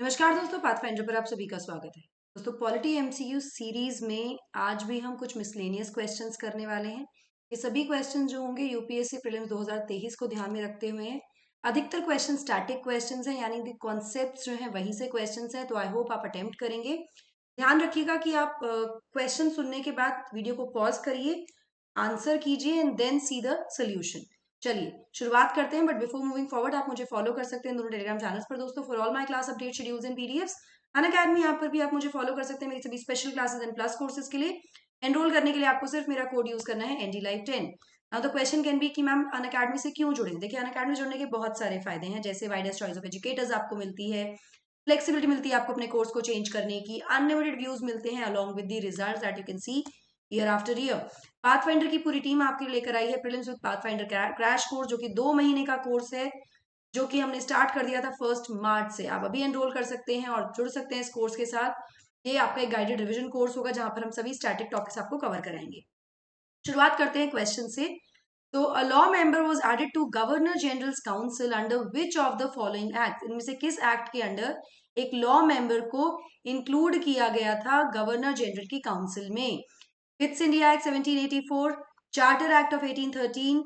नमस्कार दोस्तों, पाथफाइंडर पर आप सभी का स्वागत है। दोस्तों, पॉलिटी एमसीक्यू सीरीज में आज भी हम कुछ मिसलेनियस क्वेश्चंस करने वाले हैं। ये सभी क्वेश्चन जो होंगे यूपीएससी प्रीलिम्स 2023 को ध्यान में रखते हुए हैं। अधिकतर क्वेश्चन स्टैटिक क्वेश्चंस हैं, यानी कि कॉन्सेप्ट्स जो हैं वहीं से क्वेश्चंस हैं, तो आई होप आप अटेम्प्ट करेंगे। ध्यान रखिएगा कि आप क्वेश्चन सुनने के बाद वीडियो को पॉज करिए, आंसर कीजिए and then see the solution. चलिए शुरुआत करते हैं, बट बिफोर मूविंग फॉरवर्ड आप मुझे फॉलो कर सकते हैं दोनों टेलीग्राम चैनल्स पर दोस्तों, for all my class update schedules and PDFs. Unacademy app पर भी आप मुझे फॉलो कर सकते हैं मेरी सभी special classes and plus courses के लिए। एनरोल करने के लिए आपको सिर्फ मेरा कोड यूज करना है NDLive10। Now the question can be कि मैम अनअकैडमी से क्यों जुड़े। देखिए, अनअकैडमी जुड़ने के बहुत सारे फायदे हैं, जैसे वाइडेस्ट चॉइस ऑफ एजुकेटर्स आपको मिलती है, फ्लेक्सिबिलिटी मिलती है आपको अपने कोर्स को चेंज करने की, अनलिमिटेड व्यूज मिलते हैं along with the results that you can see year after year. Pathfinder की पूरी टीम आपके लिए लेकर आई है prelims with pathfinder crash course, जो कि 2 महीने का कोर्स है, जो कि हमने स्टार्ट कर दिया था 1 मार्च से। आप अभी एनरोल कर सकते हैं और जुड़ सकते हैं इस कोर्स के साथ। ये आपका एक गाइडेड रिवीजन कोर्स होगा, जहां पर हम सभी स्टैटिक टॉपिक्स आपको कवर कराएंगे। शुरुआत करते हैं क्वेश्चन से। तो a law member was added to governor general's council under which of the following act. इनमें से किस एक्ट के अंडर एक लॉ मेंबर को इंक्लूड किया गया था गवर्नर जनरल की काउंसिल में? Fits India act 1784, charter act of 1813,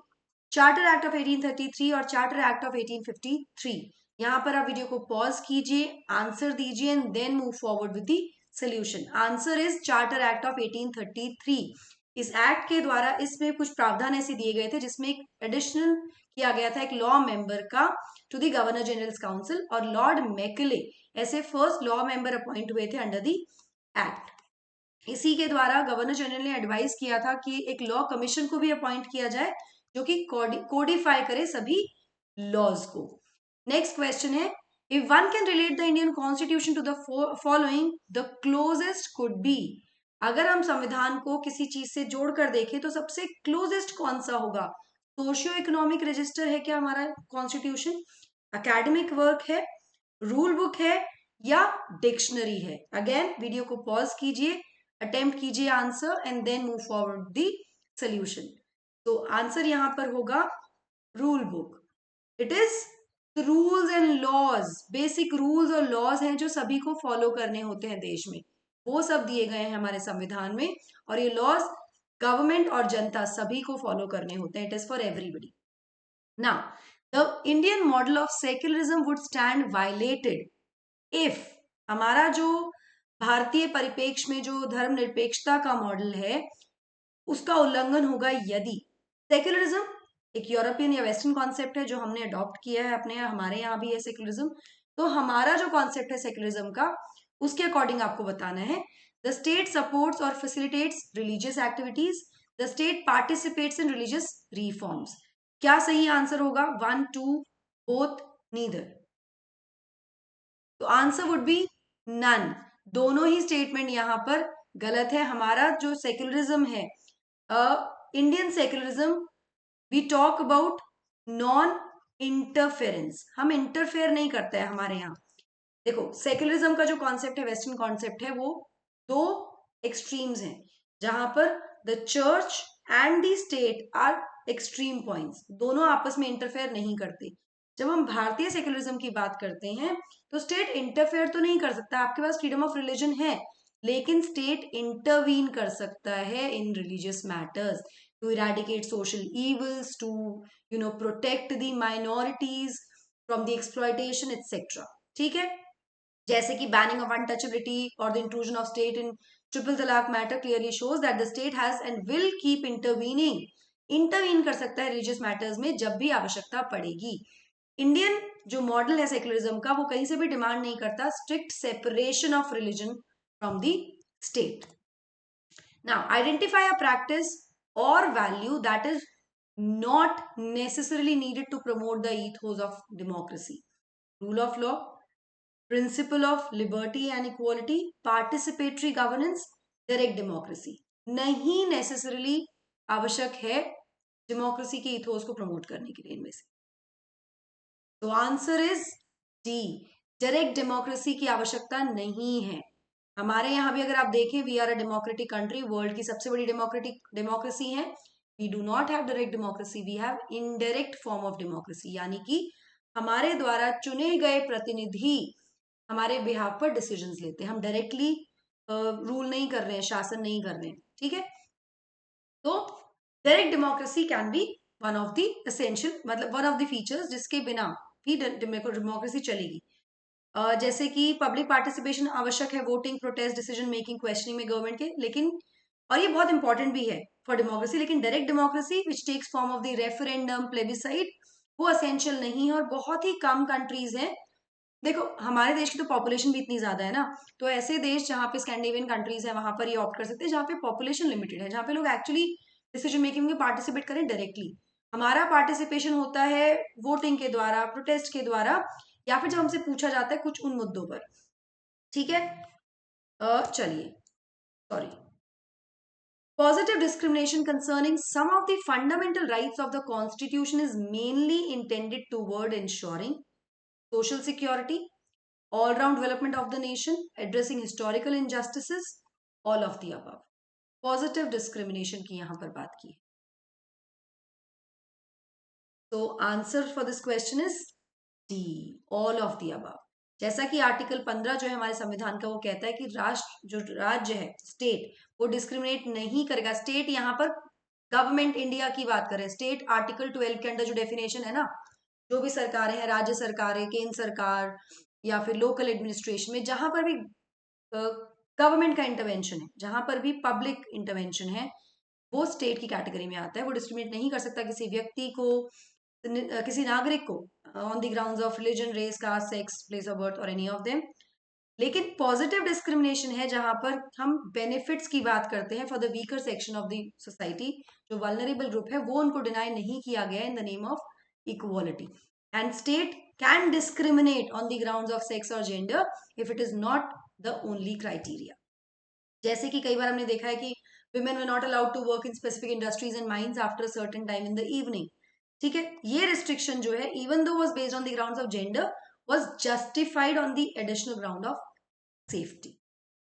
charter act of 1833 और चार्टर एक्ट ऑफ 1853। यहां पर आप वीडियो को पॉज कीजिए, आंसर दीजिए and then move forward with the solution. Answer is charter act of 1833। इस एक्ट के द्वारा इसमें कुछ प्रावधान ऐसे दिए गए थे जिसमें एक एडिशनल किया गया था एक लॉ मेंबर का to the governor general's council, और लॉर्ड मैकले ऐसे फर्स्ट लॉ मेंबर अपॉइंट हुए थे अंडर द एक्ट। इसी के द्वारा गवर्नर जनरल ने एडवाइस किया था कि एक लॉ कमीशन को भी अपॉइंट किया जाए, जो कि कोडिफाई करे सभी लॉज को। Next question is, if one can relate the Indian constitution to the following, the closest could be. अगर हम संविधान को किसी चीज से जोड़कर देखें तो सबसे क्लोजेस्ट कौन सा होगा? सोशियो इकोनॉमिक रजिस्टर है क्या हमारा कॉन्स्टिट्यूशन, एकेडमिक वर्क है, रूल बुक है, या डिक्शनरी है? अगेन वीडियो को पॉज कीजिए, अटेम्प्ट कीजिए answer and then move forward the solution. तो आंसर यहां पर होगा rule book. It is rules and laws, basic rules और लॉज हैं जो सभी को फॉलो करने होते हैं देश में, वो सब दिए गए हैं हमारे संविधान में। और ये लॉज गवर्नमेंट और जनता सभी को फॉलो करने होते हैं। It is for everybody. Now the Indian model of secularism would stand violated if, हमारा जो भारतीय परिपेक्ष में जो धर्मनिरपेक्षता का मॉडल है उसका उल्लंघन होगा यदि। सेक्युलरिज्म एक यूरोपियन या वेस्टर्न कॉन्सेप्ट है जो हमने अडॉप्ट किया है अपने यहाँ, हमारे यहाँ भी है सेक्युलरिज्म। तो हमारा जो कॉन्सेप्ट है सेक्युलरिज्म का, उसके अकॉर्डिंग आपको बताना है, द स्टेट सपोर्ट्स और facilitates religious activities, the state participates in religious reforms. क्या सही आंसर होगा? 1, 2, बोथ, नीदर? तो आंसर वुड बी नन। दोनों ही स्टेटमेंट यहां पर गलत है। हमारा जो सेक्युलरिज्म है, Indian secularism, we talk about non interference. हम इंटरफेयर नहीं करते हैं हमारे यहाँ। देखो, सेक्युलरिज्म का जो कॉन्सेप्ट है, वेस्टर्न कॉन्सेप्ट है, वो दो एक्सट्रीम्स हैं, जहां पर the church and the state are extreme points, दोनों आपस में इंटरफेयर नहीं करते। जब हम भारतीय सेक्युलरिज्म की बात करते हैं तो स्टेट इंटरफेयर तो नहीं कर सकता, आपके पास फ्रीडम ऑफ रिलीजन है, लेकिन स्टेट इंटरवीन कर सकता है in religious matters to eradicate social evils, to protect the minorities from the exploitation etcetera. ठीक है, जैसे कि बैनिंग ऑफ अनटचेबिलिटी और the inclusion of state in triple talaq matter clearly shows that the state has and will keep intervening. Intervene कर सकता है religious matters में जब भी आवश्यकता पड़ेगी। इंडियन जो मॉडल है सेक्युलरिज्म का, वो कहीं से भी डिमांड नहीं करता strict separation of religion from the state. Now identify a practice और value that is not necessarily needed to promote the ethos of democracy. Rule of law, principle of liberty and equality, participatory governance, direct democracy। नहीं necessarily आवश्यक है democracy के ethos को promote करने के लिए इनमें से। तो answer is D, direct democracy की आवश्यकता नहीं है। हमारे यहाँ भी अगर आप देखें, we are a democratic country, world की सबसे बड़ी डेमोक्रेटिक डेमोक्रेसी है। We do not have direct democracy, we have indirect form of democracy, यानी कि हमारे द्वारा चुने गए प्रतिनिधि हमारे बिहाफ पर डिसीजंस लेते हैं, हम डायरेक्टली रूल नहीं कर रहे हैं, शासन नहीं कर रहे हैं, ठीक है। तो direct democracy can be one of the essential, मतलब वन ऑफ द फीचर्स जिसके बिना भी डेमोक्रेसी चलेगी। जैसे कि पब्लिक पार्टिसिपेशन आवश्यक है, voting, protest, decision making, questioning में गवर्नमेंट के, लेकिन और ये बहुत इंपॉर्टेंट भी है फॉर डेमोक्रेसी, लेकिन direct democracy which takes form of the referendum, plebiscite, वो असेंशियल नहीं है। और बहुत ही कम कंट्रीज हैं, देखो हमारे देश की तो पॉपुलेशन भी इतनी ज्यादा है ना, तो ऐसे देश जहाँ पे स्कैंडिनेवियन कंट्रीज है वहां पर ये ऑप्ट कर सकते हैं, जहाँ पे पॉपुलेशन लिमिटेड है, जहाँ पे लोग एक्चुअली डिसीजन मेकिंग में पार्टिसिपेट करें डायरेक्टली। हमारा पार्टिसिपेशन होता है वोटिंग के द्वारा, प्रोटेस्ट के द्वारा, या फिर जब हमसे पूछा जाता है कुछ उन मुद्दों पर, ठीक है। चलिए, sorry, positive discrimination concerning some of the fundamental rights of the constitution is mainly intended toward ensuring social security, all-round development of the nation, addressing historical injustices, all of the above. Positive discrimination की यहाँ पर बात की है। So answer for this question is D, all of the above. जैसा कि article 15 जो है हमारे संविधान का, वो कहता है कि राष्ट्र, जो राज्य है, स्टेट, वो डिस्क्रिमिनेट नहीं करेगा। स्टेट यहाँ पर गवर्नमेंट इंडिया की बात करें, स्टेट आर्टिकल 12 के अंदर जो डेफिनेशन है ना, जो भी सरकारें हैं, राज्य सरकारें, केंद्र सरकार या फिर लोकल एडमिनिस्ट्रेशन में, जहां पर भी गवर्नमेंट का इंटरवेंशन है, जहां पर भी पब्लिक इंटरवेंशन है, वो स्टेट की कैटेगरी में आता है। वो डिस्क्रिमिनेट नहीं कर सकता किसी व्यक्ति को, किसी नागरिक को, on the grounds of religion, race, caste, sex, place of birth और एनी ऑफ देम। लेकिन पॉजिटिव डिस्क्रिमिनेशन है जहां पर हम बेनिफिट्स की बात करते हैं for the weaker section of the society, जो वल्नरेबल ग्रुप है, वो उनको डिनाई नहीं किया गया in the name of equality. And state can discriminate on the grounds of sex और gender if it is not the only criteria. जैसे कि कई बार हमने देखा है कि women were not allowed to work in specific industries and mines after a certain time in the evening, ठीक है। ये रिस्ट्रिक्शन जो है, even though was based on the grounds of gender, was justified on the additional ground of safety.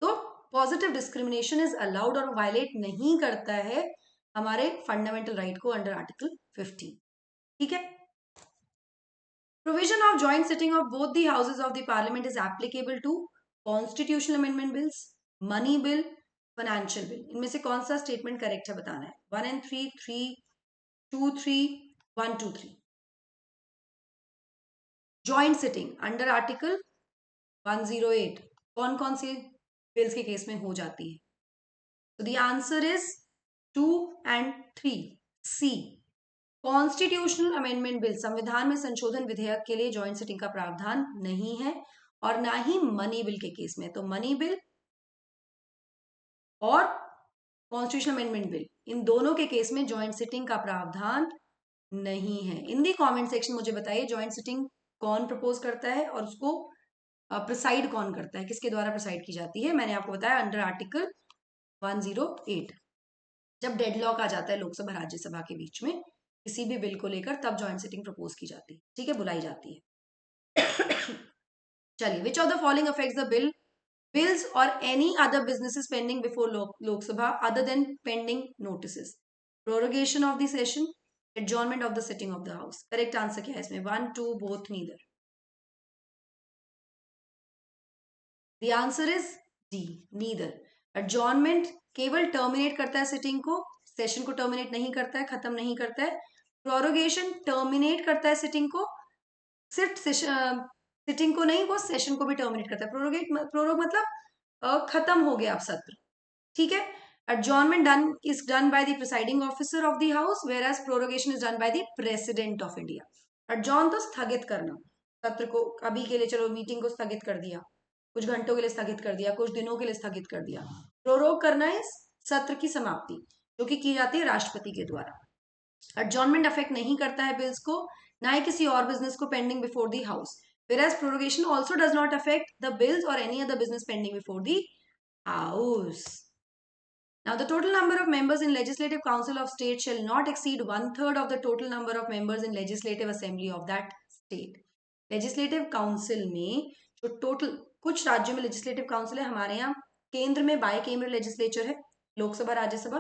तो positive discrimination is allowed और violate नहीं करता है हमारे फंडामेंटल राइट को अंडर आर्टिकल 15, ठीक है। Provision of joint sitting of both the houses of the parliament is applicable to constitutional amendment bills, money bill, financial bill. इनमें से कौन सा स्टेटमेंट करेक्ट है बताना है। 1 and 3, 3, 2, 3, 1, 2, 3। Joint sitting under article 108 कौन कौन से बिल्स के केस में हो जाती है। तो the answer is 2 and 3, C. Constitutional amendment bill, संविधान में संशोधन विधेयक के लिए जॉइंट सिटिंग का प्रावधान नहीं है, और ना ही मनी बिल के केस में। तो मनी बिल और कॉन्स्टिट्यूशनल अमेंडमेंट बिल, इन दोनों के केस में जॉइंट सिटिंग का प्रावधान नहीं है। इन दी कमेंट सेक्शन मुझे बताइए जॉइंट सिटिंग कौन प्रपोज करता है और उसको प्रिसाइड कौन करता है, किसके द्वारा प्रिसाइड की जाती है। मैंने आपको बताया अंडर आर्टिकल 108, जब डेडलॉक आ जाता है लोकसभा राज्यसभा के बीच में किसी भी बिल को लेकर, तब जॉइंट सिटिंग प्रपोज की जाती है, ठीक है, बुलाई जाती है। चलिए, विच of the following affects the bill bills or any other businesses pending before Lok Sabha other than pending notices, prorogation of the session, adjournment of the sitting of the house। correct answer क्या है इसमें? 1, 2, both, neither। the answer is D, neither। adjournment केवल terminate करता है sitting को, session को terminate नहीं करता है, खत्म नहीं करता है। प्रोरोगेशन टर्मिनेट करता है सिटिंग को, सिर्फ सिटिंग को नहीं, वो सेशन को भी टर्मिनेट करता है। प्रोरोग मतलब खत्म हो गया अब सत्र, ठीक है। adjournment done is done by the presiding officer of the house, whereas prorogation is done by the president of India। adjourn तो स्थगित करना, सत्र को अभी के लिए, चलो मीटिंग को स्थगित कर दिया, कुछ घंटों के लिए स्थगित कर दिया, कुछ दिनों के लिए स्थगित कर दिया। प्रोरोग करना है सत्र की समाप्ति, जो कि की जाती है राष्ट्रपति के द्वारा। adjournment अफेक्ट नहीं करता है बिल्स को, ना ही किसी और बिजनेस को pending before the house, whereas prorogation also does not affect the bills or any other business pending before the house। Now, the total number of members in Legislative Council of State shall not exceed 1/3 of the total number of members in Legislative Assembly of that state। Legislative Council में जो total, कुछ राज्यों में Legislative Council है, हमारे यहाँ केंद्र में बाय केंद्र लेजिस्लेचर है, लोकसभा राज्यसभा।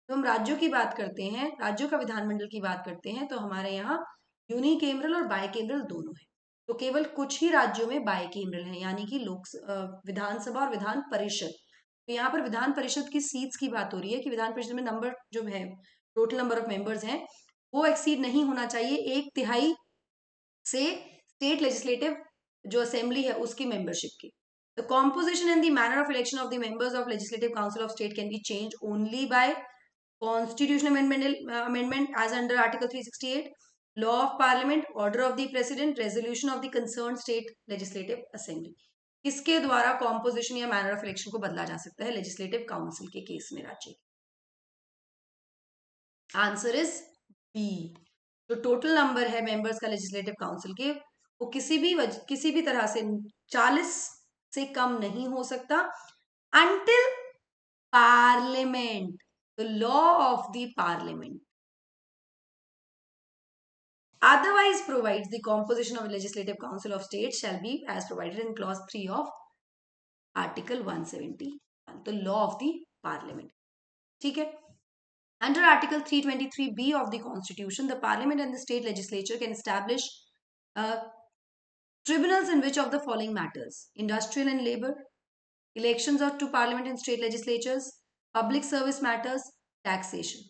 तो हम राज्यों की बात करते हैं, राज्यों का विधानमंडल की बात करते हैं, तो हमारे यहाँ यूनिकेंद्रल और बाय केंद्रल दोनों है। तो केवल कुछ ही राज्यों में बाइकेमरल है, यानी कि विधानसभा और विधान परिषद। तो यहाँ पर विधान परिषद की सीट्स की बात हो रही है कि विधान परिषद में नंबर जो है, टोटल नंबर ऑफ मेंबर्स हैं, वो एक्सीड नहीं होना चाहिए 1/3 से स्टेट लेजिस्लेटिव जो असेंबली है उसकी मेंबरशिप की। The composition and the manner of election of the members of Legislative Council of State can be changed only by constitutional amendment as under Article 368, law of Parliament, order of the President, resolution of the concerned state legislative assembly. किसके द्वारा composition या manner of election को बदला जा सकता है legislative council के case में राज्य? Answer is B. जो टोटल नंबर है मेंबर्स का लेजिस्लेटिव काउंसिल के, वो किसी भी तरह से 40 से कम नहीं हो सकता until Parliament, the law of the Parliament otherwise provides the composition of a legislative council of states shall be as provided in clause 3 of Article 171, the law of the Parliament. ठीक है? Under Article 323B of the Constitution, the Parliament and the state legislature can establish tribunals in which of the following matters: industrial and labor, elections to Parliament and state legislatures, public service matters, taxation.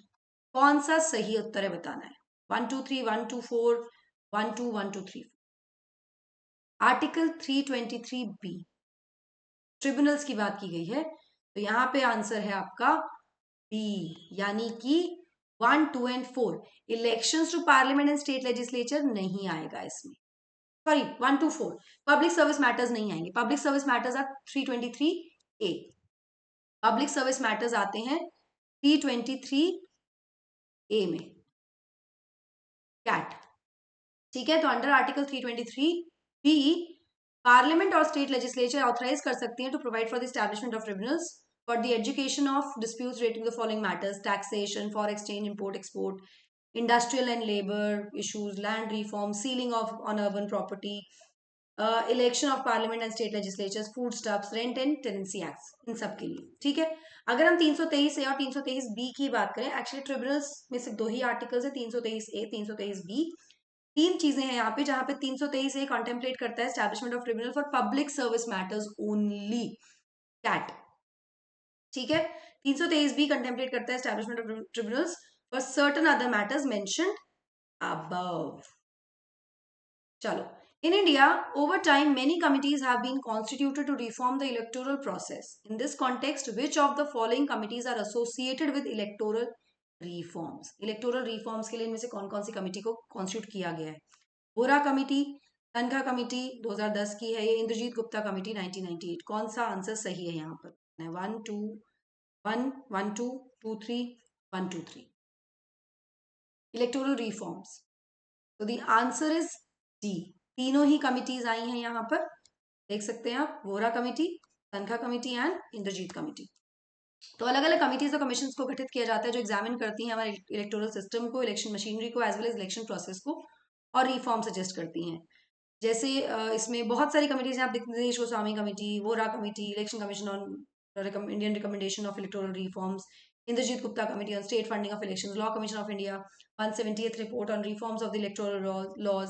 कौन सा सही उत्तर है बताना है? 1 2 3 1 2 4 1 2 1 2 3 4. Article 323B tribunals की बात की गई है, तो यहाँ पे आंसर है आपका बी, यानी कि 1 2 and 4 elections to parliament and state legislature नहीं आएगा इसमें। सॉरी 1 2 4 पब्लिक सर्विस मैटर्स नहीं आएंगे। Public service matters are 323A। Public service matters आते हैं 323A में, कैट। ठीक है, तो अंडर आर्टिकल 323B पार्लियामेंट और स्टेट लेजिस्लेचर ऑथराइज कर सकती हैं to provide for the establishment of tribunals for the education of disputes relating the following matters: taxation, foreign exchange, import export, industrial and labour issues, land reform, ceiling of on urban property, election of parliament and state legislatures, food stops, rent and tenancy acts, इन सब के लिए। ठीक है, अगर हम 323A और 323B की बात करें, एक्चुअली ट्रिब्यूनल्स में सिर्फ 2 ही आर्टिकल्स है, 323A 323B। 3 चीजें हैं यहाँ पे, जहां पे 323A कॉन्टेम्पलेट करता है establishment of tribunal for public service matters only, CAT. ठीक है, 323B कंटेम्पलेट करता है establishment of tribunals for certain other matters mentioned above. चलो, in India, over time, many committees have been constituted to reform the electoral process. In this context, which of the following committees are associated with electoral reforms? Electoral reforms के लिए इनमें से कौन-कौन सी committee को constitute किया गया है? Vora committee, Tankha committee 2010 की है, ये इंद्रजीत गुप्ता कमिटी 1998। कौन सा आंसर सही है यहाँ पर? 1 2 1 1 2 2 3 1 2 3 इलेक्टोरल रिफॉर्म्स। तो द आंसर इज डी। तीनों ही कमिटीज आई हैं यहाँ पर, देख सकते हैं आप, Vohra committee, Tankha committee and Indrajit committee. तो अलग अलग कमिटीज और कमीशंस को गठित किया जाता है जो एग्जामिन करती हैं हमारे इलेक्टोरल सिस्टम को, इलेक्शन मशीनरी को, as well as election process को, और रिफॉर्म सजेस्ट करती हैं। जैसे इसमें बहुत सारी कमिटीज हैं, आप देखते हैं Dinesh Goswami committee, Vohra committee, election commission on Indian recommendation of electoral reforms, Indrajit Gupta committee on state funding of elections, law commission of India, 170th report on reforms of the electoral laws,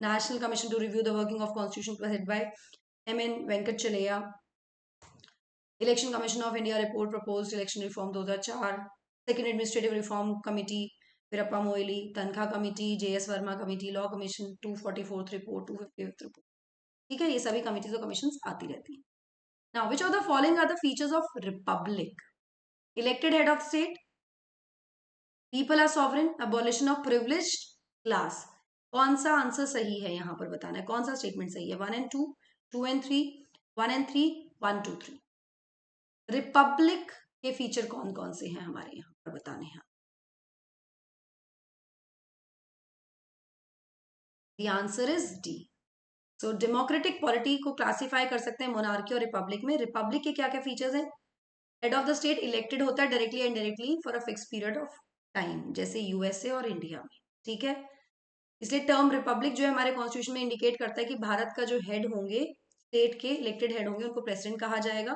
National Commission to Review the Working of Constitution was headed by M.N. Venkat Chalaya, Election Commission of India report proposed election reform 2004, Second Administrative Reform Committee Virappa Moili, Tankha committee, JS Verma committee, law commission 244th report, 255th report. ठीक है, ये सभी committees और commissions आती रहती हैं। Now, which of the following are the features of republic? Elected head of state, people are sovereign, abolition of privileged class। कौन सा आंसर सही है यहाँ पर बताना है, कौन सा स्टेटमेंट सही है? 1 and 2, 2 and 3, 1 and 3, 1 2 3। रिपब्लिक के फीचर कौन कौन से हैं हमारे यहाँ पर बताने हैं? The answer is D. So democratic polity को क्लासिफाई कर सकते हैं मोनार्की और रिपब्लिक में। रिपब्लिक के क्या क्या फीचर्स हैं? Head of the state elected होता है directly indirectly for a fix period of time, जैसे यूएसए और इंडिया में। ठीक है, इसलिए टर्म रिपब्लिक जो है हमारे कॉन्स्टिट्यूशन में इंडिकेट करता है कि भारत का जो हेड होंगे, स्टेट के इलेक्टेड हेड होंगे, उनको प्रेसिडेंट कहा जाएगा।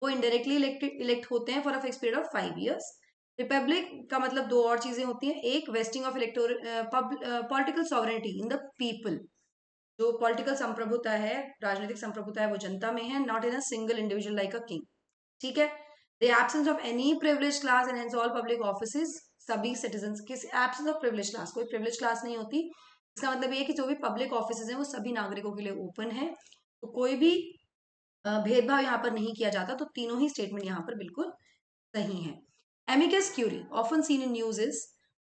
वो इनडायरेक्टली इलेक्ट होते हैं for a fix period of 5 years। Republic का मतलब 2 और चीजें होती हैं, एक wasting of electoral political sovereignty in the people, जो पॉलिटिकल संप्रभुता है, राजनीतिक संप्रभुता है, वो जनता में है, not in a single individual like a king. ठीक है। The absence of any privilege class and hence all public offices, सभी सिटीजन, किसी एब्सेंस ऑफ प्रिविलेज क्लास, कोई प्रिविलेज क्लास नहीं होती। इसका मतलब ये कि जो भी पब्लिक ऑफिसेज हैं वो सभी नागरिकों के लिए ओपन है, तो कोई भी भेदभाव यहाँ पर नहीं किया जाता। तो तीनों ही स्टेटमेंट यहाँ पर बिल्कुल सही है। Amicus curiae, often seen in news, is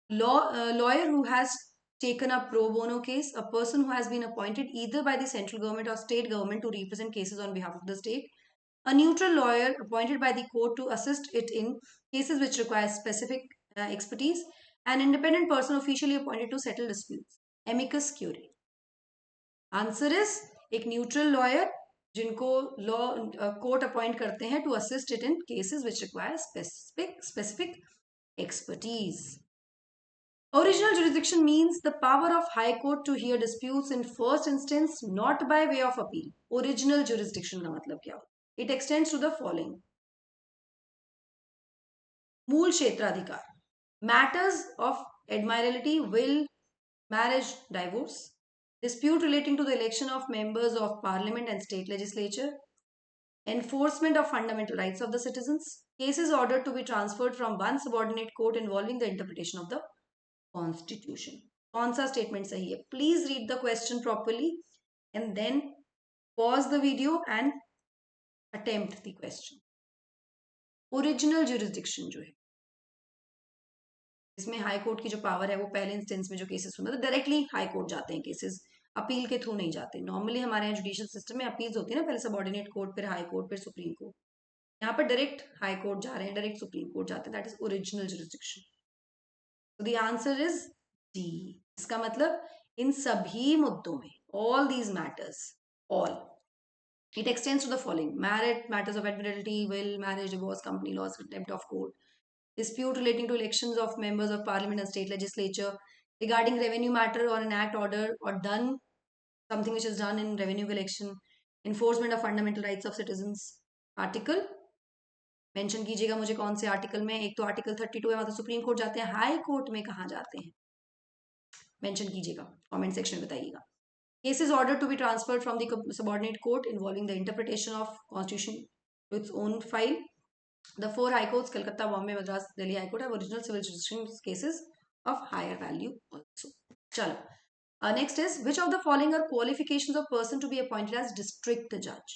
lawyer who has taken a pro bono case, a person who has been appointed either by the central government or state government to represent cases on behalf of the state, a neutral lawyer appointed by the court to assist it in cases which require specific expertise, an independent person officially appointed to settle disputes. Amicus curiae. Answer is एक neutral lawyer जिनको law court appoint करते हैं to assist it in cases which require specific expertise. Original jurisdiction means the power of High Court to hear disputes in first instance, not by way of appeal. Original jurisdiction का मतलब क्या होता है? It extends to the following. मूल क्षेत्राधिकार, matters of admiralty, will, marriage, divorce, dispute relating to the election of members of parliament and state legislature, enforcement of fundamental rights of the citizens, cases ordered to be transferred from one subordinate court involving the interpretation of the constitution. कौन सा statement सही है? Please read the question properly and then pause the video and attempt the question. Original jurisdiction जो है, इसमें high court की जो power है वो पहले इंस्टेंस में जो केसेस होंगे तो डायरेक्टली हाई कोर्ट जाते हैं केसेस, अपील के थ्रू नहीं जाते. नॉर्मली हमारे यहाँ जुडिशियल सिस्टम में अपील्स होती है ना, पहले सबऑर्डिनेट कोर्ट, फिर हाई कोर्ट, फिर सुप्रीम कोर्ट. यहाँ पर डायरेक्ट हाई कोर्ट जा रहे हैं, डायरेक्ट सुप्रीम कोर्ट जाते हैं. That is original jurisdiction. तो द आंसर इज डी. इसका मतलब इन सभी मुद्दों में, all these matters, all, it extends to the following: marriage, matters of admiralty, will, marriage, divorce, company laws, contempt of court, dispute relating to elections of members of parliament and state legislature, regarding revenue matter or an act order or done, something which is done in revenue collection, enforcement of fundamental rights of citizens. Article mention कीजिएगा मुझे कौन से article में. एक तो article 32 है, वहां तो सुप्रीम कोर्ट जाते हैं. हाई कोर्ट में कहाँ जाते हैं मेंशन कीजिएगा, कमेंट सेक्शन में बताइएगा. Cases ordered to be transferred from the subordinate court involving the interpretation of constitution to its own file. The 4 high courts, Calcutta, Bombay, Madras, Delhi High Court, have original civil jurisdiction cases of higher value also. Chalo. Next is, which of the following are qualifications of person to be appointed as district judge?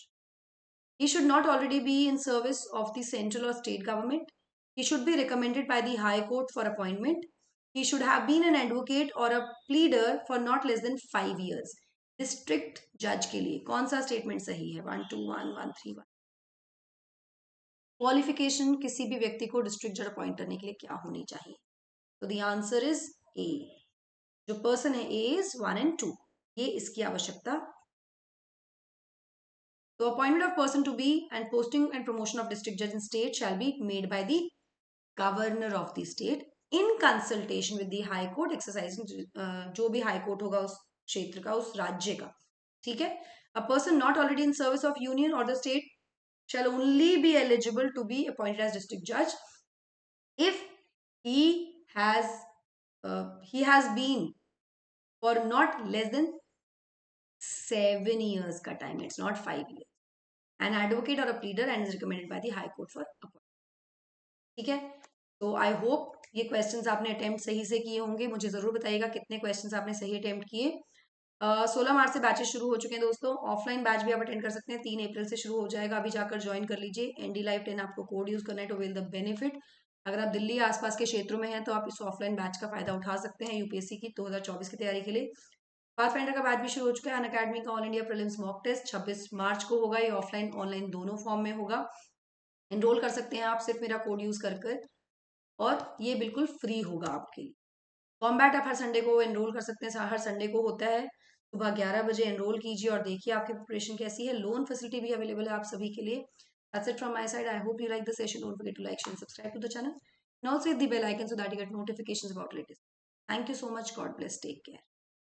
He should not already be in service of the central or state government. He should be recommended by the High Court for appointment. He should have been an advocate or a pleader for not less than 5 years. District जज के लिए कौन सा statement सही है? 1 2 1 1 3 1. Qualification किसी भी व्यक्ति को डिस्ट्रिक्ट जज अपॉइंट करने के लिए क्या होनी चाहिए? तो द आंसर इज ए. जो पर्सन है ए इज 1 and 2, ये इसकी आवश्यकता. तो appointment of person to be and posting and promotion of district जज in state shall be made by the governor of the state in consultation with the high court, exercising जो भी high court होगा उस क्षेत्र का, उस राज्य का. ठीक है. A person not already in service of union और the state shall only be eligible to be appointed as district judge if he has been for not less than 7 years का time. It's not 5 years. An advocate or a pleader and is recommended by the High Court for appointment. ठीक है. तो I hope ये questions आपने attempt सही से किए होंगे. मुझे जरूर बताइएगा कितने क्वेश्चंस आपने सही अटेम्प्ट किए. 16 मार्च से बैचेस शुरू हो चुके हैं दोस्तों. ऑफलाइन बैच भी आप अटेंड कर सकते हैं. 3 अप्रैल से शुरू हो जाएगा. अभी जाकर ज्वाइन कर लीजिए. एनडी लाइव 10 आपको कोड यूज करना है टू अवेल द बेनिफिट. अगर आप दिल्ली आसपास के क्षेत्रों में हैं तो आप इस ऑफलाइन बैच का फायदा उठा सकते हैं यूपीएससी की 2024 की तैयारी के लिए. पाथफाइंडर का बैच भी शुरू हो चुका है. अनअकैडमी का all India prelims mock test 26 March को होगा. ये ऑफलाइन ऑनलाइन दोनों फॉर्म में होगा. एनरोल कर सकते हैं आप सिर्फ मेरा कोड यूज कर और ये बिल्कुल फ्री होगा आपके लिए. कॉम्बैट आप हर संडे को एनरोल कर सकते हैं. हर संडे को होता है. सुबह 11 बजे एनरोल कीजिए और देखिए आपकी प्रिपरेशन कैसी है. लोन फैसिलिटी भी अवेलेबल है आप सभी के लिए. That's it from my side. I hope you like the session. Don't forget to like, share, and subscribe to the channel. And also hit the bell icon so that you get notifications about latest. Thank you so much. God bless. Take care.